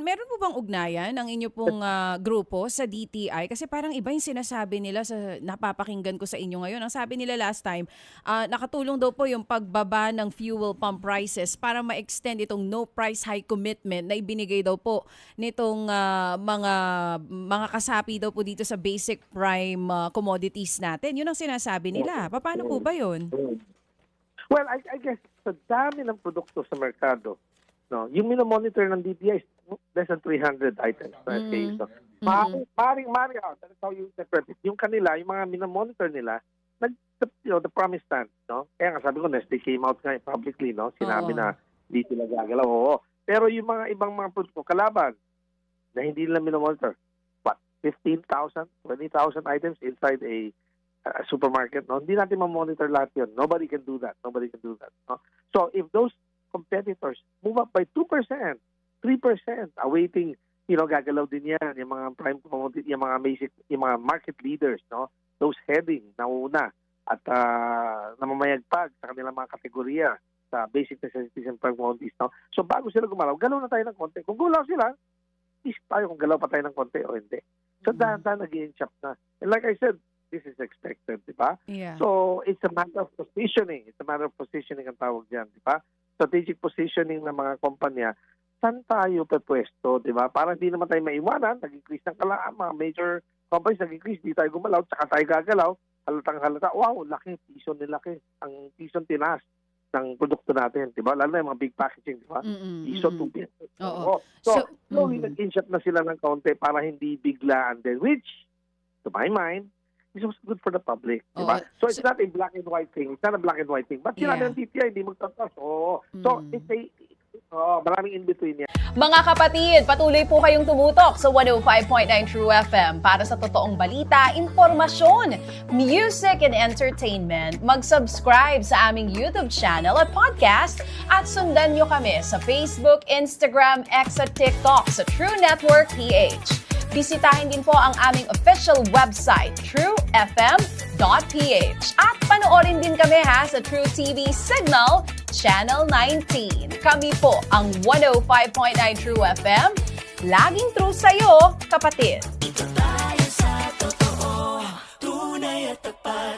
Meron po bang ugnayan ang inyo pong grupo sa DTI? Kasi parang iba yung sinasabi nila sa napapakinggan ko sa inyo ngayon. Ang sabi nila last time, nakatulong daw po yung pagbaba ng fuel pump prices para ma-extend itong no price hike commitment na ibinigay daw po nitong mga kasapi daw po dito sa basic prime commodities natin. Yun ang sinasabi nila. Paano po ba yun? Well, I guess sa dami ng produkto sa merkado, no, yung minomonitor ng DTI is less than 300 items na SKUs. So, that's how you interpret it. Yung kanila, yung mga minomonitor nila, the promise stand, no? Kaya nga sabi ko, they came out nga publicly, no? Sinabi na hindi sila gagalaw. Oo. Pero yung mga ibang mga produkto, kalaban, na hindi nila minomonitor, what, 15,000, 20,000 items inside a supermarket, no? Hindi natin ma-monitor lahat yun. Nobody can do that. No? So if those competitors move up by 2%, 3%, awaiting, gagalaw din yan, yung mga prime commodity, yung mga basic, yung mga market leaders, no? Those heading, nauna, at namamayagpag sa kanilang mga kategorya sa basic necessities and prime commodities, no? So bago sila gumalaw, galaw na tayo ng konti. Kung gulaw sila, isip tayo kung galaw pa tayo ng konti o hindi. So dahan-dahan nag-i-inch up na. And like I said, this is expected, di ba? Yeah. So it's a matter of positioning. It's a matter of positioning ang tawag dyan, di ba? Strategic positioning ng mga kumpanya, saan tayo pepwesto, di ba? Para hindi naman tayo maiwanan, nag-increase ng kalaan, mga major companies nag-increase, di tayo gumalaw, tsaka tayo gagalaw, halatang halata, wow, laki, piso nilaki. Ang piso tinaas ng produkto natin, di ba? Lalo na yung mga big packaging, di ba? Piso, 2 piso. Oo. So slowly nag-inch up na sila ng kaunti para hindi biglaan din, which, to my mind, is also good for the public, di ba? So it's not a black and white thing. It's not a black and white thing. But sinabi ng TTI, hindi magtatas. So it's maraming in-between yan. Mga kapatid, patuloy po kayong tumutok sa 105.9 True FM para sa totoong balita, informasyon, music, and entertainment. Mag-subscribe sa aming YouTube channel at podcast at sundan nyo kami sa Facebook, Instagram, X at TikTok sa True Network PH. Bisitahin din po ang aming official website, truefm.ph. At panoorin din kami sa True TV Signal, Channel 19. Kami po ang 105.9 True FM. Laging true sa'yo, kapatid. Ito tayo sa totoo, tunay at tapat.